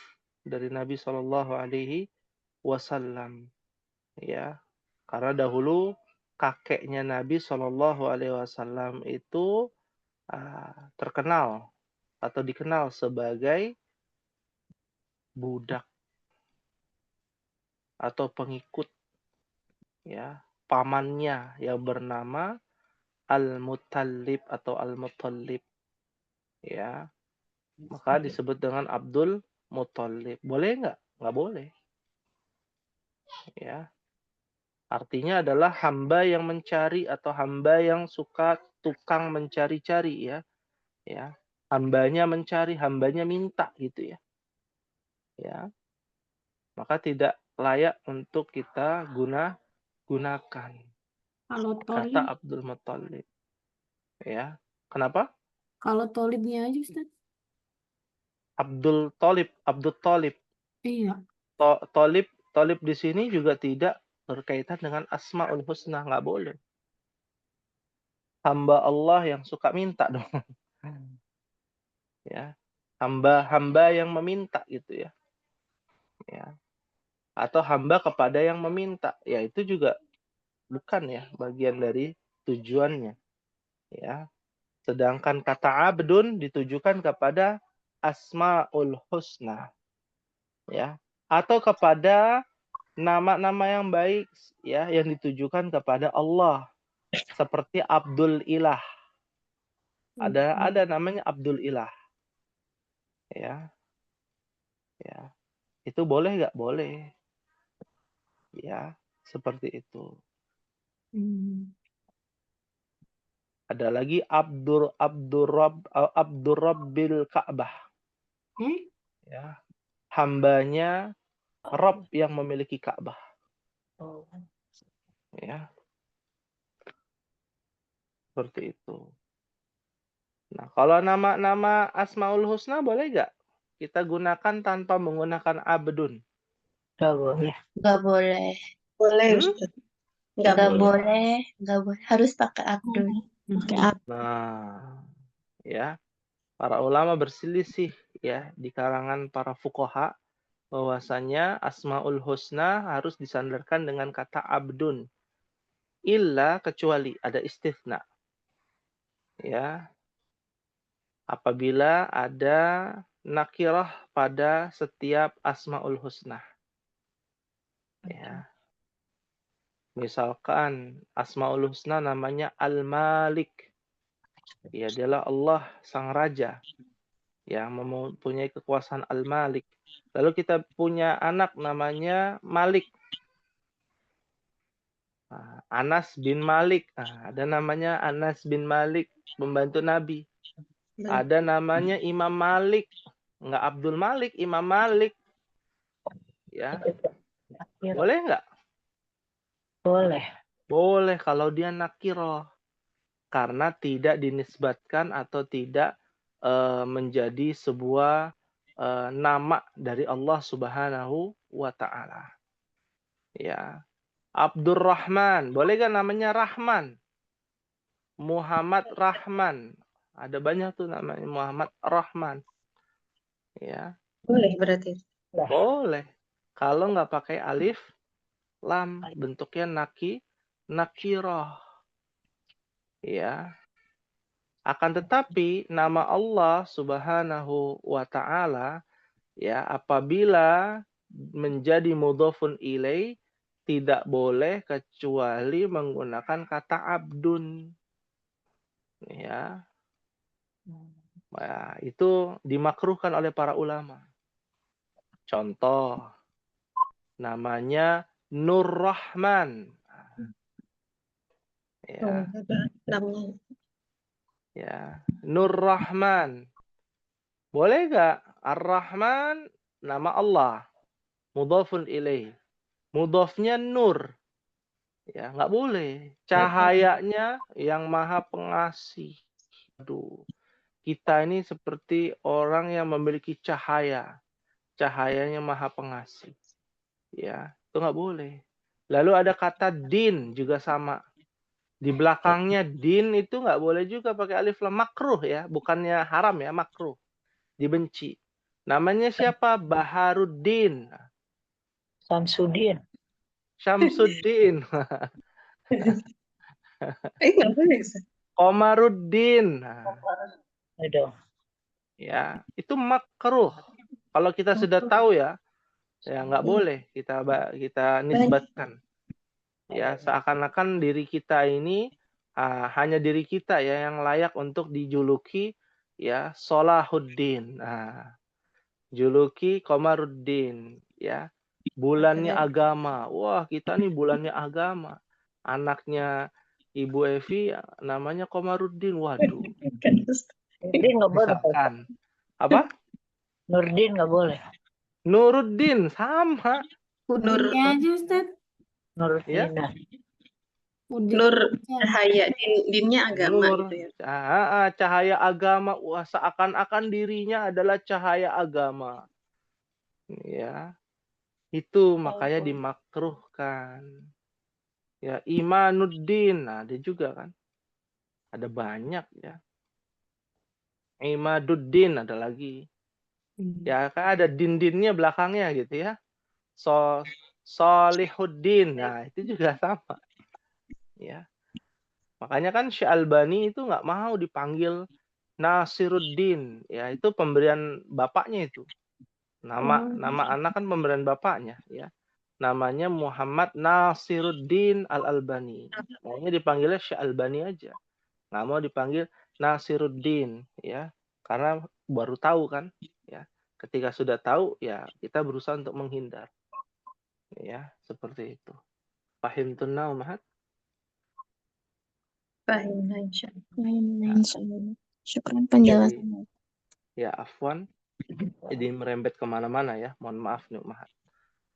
dari Nabi Shallallahu Alaihi Wasallam. Ya. Karena dahulu kakeknya Nabi Shallallahu Alaihi Wasallam itu terkenal atau dikenal sebagai budak atau pengikut, ya, pamannya yang bernama Al-Muttalib atau Al-Muttalib, ya, maka disebut dengan Abdul Muttalib. Boleh nggak? Nggak boleh, ya. Artinya adalah hamba yang mencari atau hamba yang suka tukang mencari-cari, ya, ya. Hambanya mencari, hambanya minta, gitu ya. Ya, maka tidak layak untuk kita gunakan Kalau kata tolib, Abdul Muttalib, ya. Kenapa? kalau tolibnya aja Ustaz. Abdul Thalib. Iya. Thalib di sini juga tidak berkaitan dengan Asmaul Husna, nggak boleh. Hamba Allah yang suka minta dong. Ya. Hamba yang meminta gitu ya. Ya. Atau hamba kepada yang meminta. Ya itu juga bukan ya bagian dari tujuannya. Ya. Sedangkan kata abdun ditujukan kepada Asmaul Husna. Ya. Atau kepada nama-nama yang baik ya yang ditujukan kepada Allah. Seperti Abdul Ilah. Ada namanya Abdul Ilah. Ya. Ya. Itu boleh nggak? Boleh. Ya, seperti itu. Ada lagi Abdurrabbil Ka'bah. Ya. Hambanya Rabb yang memiliki Ka'bah. Ya. Seperti itu. Nah, kalau nama-nama Asmaul Husna boleh nggak kita gunakan tanpa menggunakan abdun? Nggak boleh. Nggak boleh. Boleh, Hmm? Ustaz. Nggak Nggak boleh. Nggak boleh. Harus pakai abdul. Nah, ya. Para ulama berselisih ya di kalangan para fuqaha bahwasanya Asmaul Husna harus disandarkan dengan kata abdun. Illa kecuali ada istitsna. Ya. Apabila ada nakirah pada setiap Asmaul Husna. Ya. Misalkan Asmaul Husna namanya Al-Malik. Ya, dialah Allah sang raja yang mempunyai kekuasaan Al-Malik. Lalu kita punya anak namanya Malik. Anas bin Malik. Ada namanya Anas bin Malik, pembantu Nabi. Ada namanya Imam Malik. Enggak Abdul Malik, Imam Malik. Ya. Boleh enggak? Boleh. Boleh kalau dia nakiroh. Karena tidak dinisbatkan atau tidak menjadi sebuah nama dari Allah Subhanahu wa taala. Ya. Abdurrahman, boleh gak namanya Rahman? Muhammad Rahman. Ada banyak tuh namanya Muhammad Rahman. Ya. boleh berarti. Boleh. Kalau nggak pakai alif lam, bentuknya nakirah. Ya. Akan tetapi nama Allah Subhanahu wa taala ya apabila menjadi mudhofun ilaih tidak boleh kecuali menggunakan kata abdun. Ya. Nah, itu dimakruhkan oleh para ulama. Contoh, namanya Nur Rahman. Ya. Ya, Nur Rahman. Boleh nggak? Ar-Rahman nama Allah. Mudhafun ilaih. Mudhafnya Nur. Ya, nggak boleh. Cahayanya yang maha pengasih. Aduh. Kita ini seperti orang yang memiliki cahaya. Cahayanya maha pengasih. Ya, itu nggak boleh. Lalu ada kata din juga sama. Di belakangnya din itu nggak boleh juga pakai alif lam, makruh ya, bukannya haram ya, makruh, dibenci. Namanya siapa? Baharuddin. Samsudin. Syamsuddin. Nggak boleh, Ustaz. Komaruddin. Nah, Aduh. ya, itu makruh. Kalau kita sudah tahu ya nggak boleh kita nisbatkan. Ya, seakan-akan diri kita ini hanya diri kita ya yang layak untuk dijuluki ya Salahuddin. Nah, juluki Komaruddin ya. Bulannya agama. Wah, kita nih bulannya agama. Anaknya Ibu Evi namanya Komaruddin. Waduh, Nurdin nggak boleh. misalkan apa? Nurdin nggak boleh. Nuruddin sama Udinnya aja Ustaz. ya. Nurdin. Udin Nur aja. cahaya, dinnya agama Nur, gitu ya. cahaya agama. Wah, seakan-akan dirinya adalah cahaya agama. Ya, itu makanya dimakruhkan. Ya, Imanuddin. Nah, dia juga kan. Ada banyak ya. Imaduddin ada lagi. Ya, kan ada din-dinnya belakangnya gitu ya. Solihuddin. Nah, itu juga sama. Ya. Makanya kan Syalbani itu nggak mau dipanggil Nasiruddin. Ya, itu pemberian bapaknya itu. Nama anak kan pemberian bapaknya ya. Namanya Muhammad Nasiruddin Al-Albani. Maunya dipanggilnya Syalbani aja. Nggak mau dipanggil Nasiruddin ya. Karena baru tahu kan ya. Ketika sudah tahu ya kita berusaha untuk menghindar. Ya, seperti itu. Pahim tunna Umahat? Fahim, insyaallah. Insyaallah. Syukran penjelasannya. Ya, afwan. Jadi merembet kemana-mana ya. Mohon maaf nih Umahat.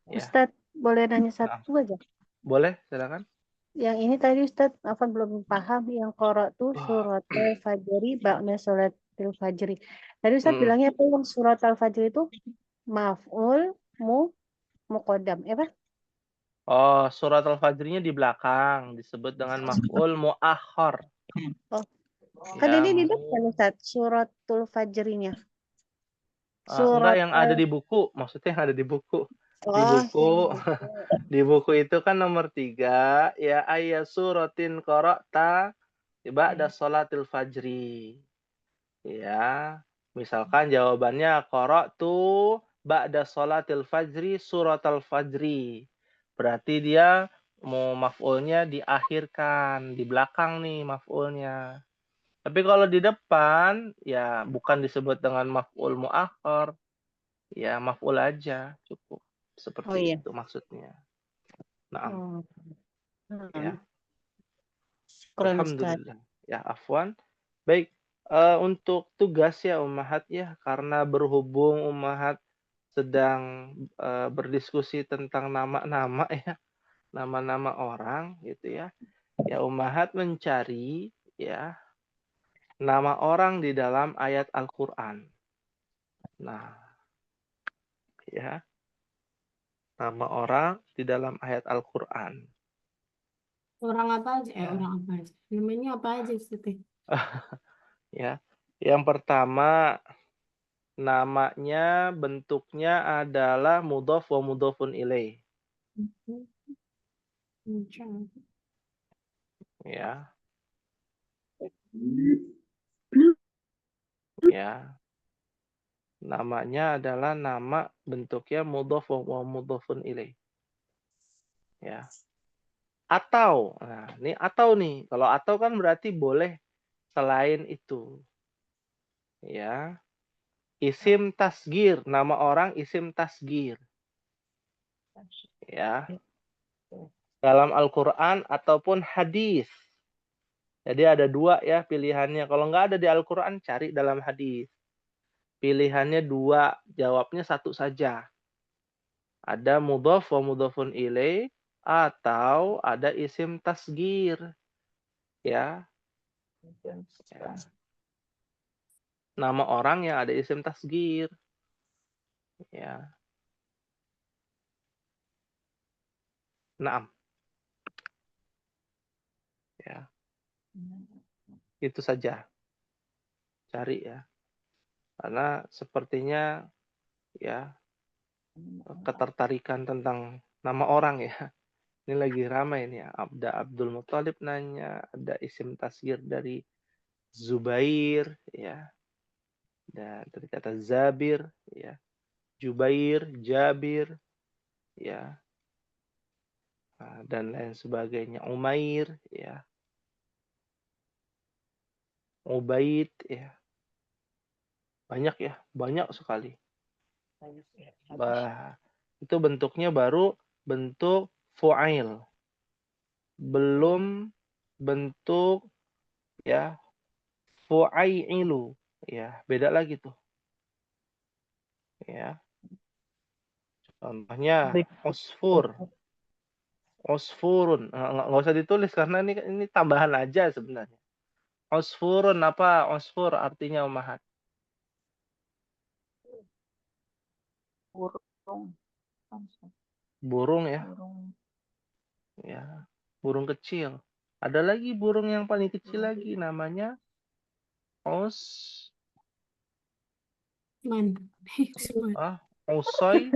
Ya. Ustadz, boleh nanya Maaf. satu aja? Boleh, silakan. Yang ini tadi Ustadz, Afan belum paham yang qara tuh surat al-fajri ba'da sholatil fajri. Tadi Ustadz bilangnya apa yang surat al-fajri itu maf'ul muqaddam, apa? Oh, surat al-fajrinya di belakang disebut dengan maf'ul mu'akhkhar. Oh, kan Ya, ini di depan Ustadz, suratul fajrinya. enggak yang ada di buku, maksudnya yang ada di buku. Di buku, di buku itu kan nomor 3, ya ayat suratin qara'ta ba'da sholatil fajri. Ya, misalkan jawabannya qara'tu ba'da sholatil fajri suratal fajri. Berarti dia mau maf'ulnya diakhirkan, di belakang nih maf'ulnya. Tapi kalau di depan, ya bukan disebut dengan maf'ul mu'akhkhar. Ya maf'ul aja, cukup. Seperti itu maksudnya. Nah, ya. Alhamdulillah. Ya, afwan. Baik, untuk tugas ya Ummahat ya, karena berhubung Ummahat sedang berdiskusi tentang nama-nama ya, nama-nama orang gitu ya. Ya Ummahat mencari ya nama orang di dalam ayat Al-Qur'an. Nah, ya. Nama orang di dalam ayat Al-Qur'an. Orang apa aja? Ya. Orang apa aja? Namanya apa aja Ustaz? Ya. Yang pertama namanya bentuknya adalah mudhof wa mudhofun ilaih. Ya. Ya. Namanya adalah nama bentuknya mudhof wa mudhofun ilaih. Ya. Atau, nah ini atau nih. Kalau atau kan berarti boleh selain itu. Ya. Isim tasgir, nama orang isim tasgir. Ya. Dalam Al-Qur'an ataupun hadis. Jadi ada 2 ya pilihannya. Kalau nggak ada di Al-Qur'an cari dalam hadis. Pilihannya 2, jawabnya 1 saja. Ada mudhof wa mudhofun ilaih atau ada isim tasgir. Ya. Ya. Nama orang yang ada isim tasgir. Ya. Naam. Ya. Itu saja. Cari ya. Karena sepertinya ya ketertarikan tentang nama orang ya. Ini lagi ramai nih ya. Ada Abdul Muthalib nanya, ada isim tasghir dari Zubair, ya. Dan tadi kata Zabir, ya. Jubair, Jabir, ya. Dan lain sebagainya. Umair, ya. Ubaid, ya. Banyak ya, banyak sekali. Itu bentuknya baru bentuk fu'ail. Belum bentuk ya fu'ailu. Ya, beda lagi tuh. Ya. Contohnya usfur. Usfurun. Nggak usah ditulis karena ini tambahan aja sebenarnya. Usfurun apa? Usfur artinya umahat. Burung. Burung ya. Burung. Ya. Burung kecil. Ada lagi burung yang paling kecil lagi namanya Man. Usai.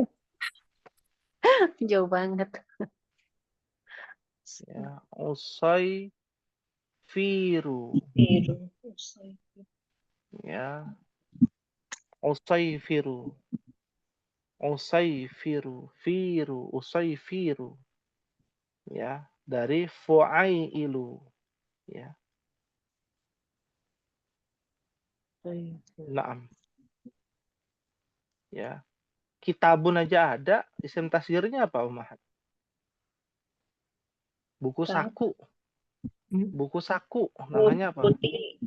Jauh banget. Ya, usai firu. Ya. Usai firu. Usai firu. Firu. Usai firu. Ya. Dari fu'ailu. Ya. Naam. Ya. Kitabun aja ada. Isim tasghirnya apa, Umahat? Buku saku. Buku saku. Namanya apa? Kutip.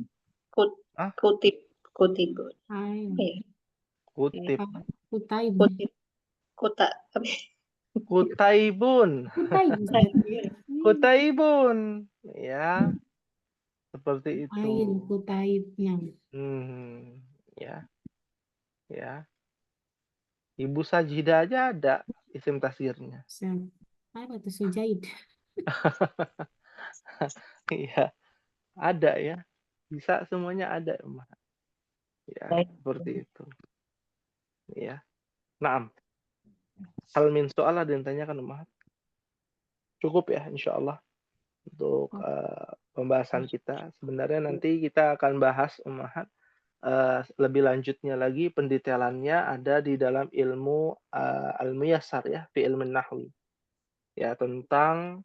Kutip. Kutaib. Kutaibun. Kutaib. Kutaibun. Ya. Seperti itu. Kutaibnya. Ya. Ya. Ibu Sajidah aja ada isim tasghirnya. Apa tuh Sujaid? Iya. Ada ya. Bisa semuanya ada, Umahat. Ya, seperti itu. Ya. Naam. Hal min soal ada yang tanyakan, Umahat? Cukup ya, insya Allah. Untuk pembahasan kita. Sebenarnya nanti kita akan bahas, Umahat, lebih lanjutnya lagi pendetailannya ada di dalam ilmu al-muyassar ya, fi ilmu nahwi. Ya, tentang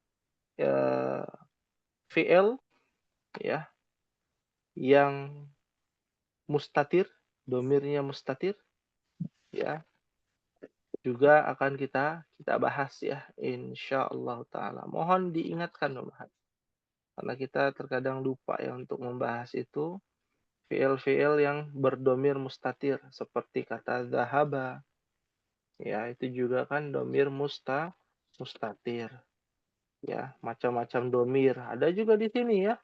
fi'il ya yang mustatir, domirnya mustatir ya. Juga akan kita bahas ya, insyaallah taala. Mohon diingatkan, Umahat. Karena kita terkadang lupa ya untuk membahas itu fiil-fiil yang berdomir mustatir seperti kata zahaba. Ya, itu juga kan domir mustatir. Ya, macam-macam domir. Ada juga di sini ya.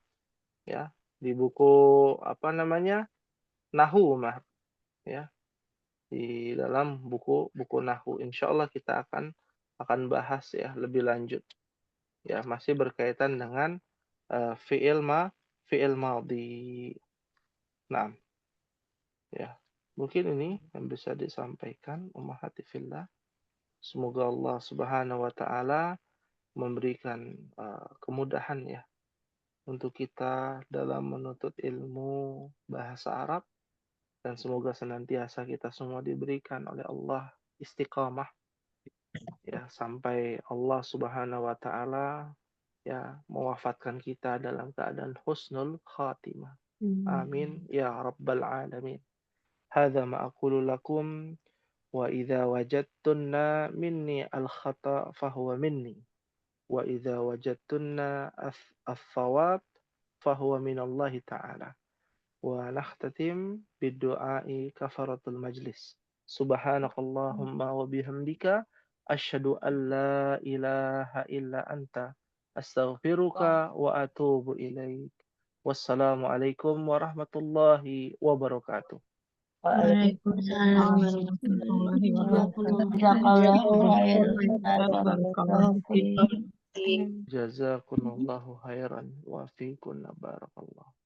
Ya, di buku apa namanya? Nahwu mah. Ya. Di dalam buku Nahwu. Insyaallah kita akan bahas ya lebih lanjut. Ya, masih berkaitan dengan fiil madhi. Nah, ya. Mungkin ini yang bisa disampaikan ummahati fillah. Semoga Allah Subhanahu wa taala memberikan kemudahan ya untuk kita dalam menuntut ilmu bahasa Arab, dan semoga senantiasa kita semua diberikan oleh Allah istiqamah ya sampai Allah Subhanahu wa taala ya mewafatkan kita dalam keadaan husnul khatimah. Amin ya rabbal alamin. Hadza ma aqulu lakum wa idza wajadtunna minni al-khata fahuwa minni wa idza wajadtunna as-sawab fahuwa minallahi ta'ala. Wa nakhtatim bidu'ai kafaratul majlis. Subhanakallahumma wa bihamdika asyhadu an la ilaha illa anta astaghfiruka wa atubu ilaik. Wassalamualaikum warahmatullahi wabarakatuh. Waalaikumsalam warahmatullahi wabarakatuh. Jazakumullahu khairan wa fiikunna barakallah.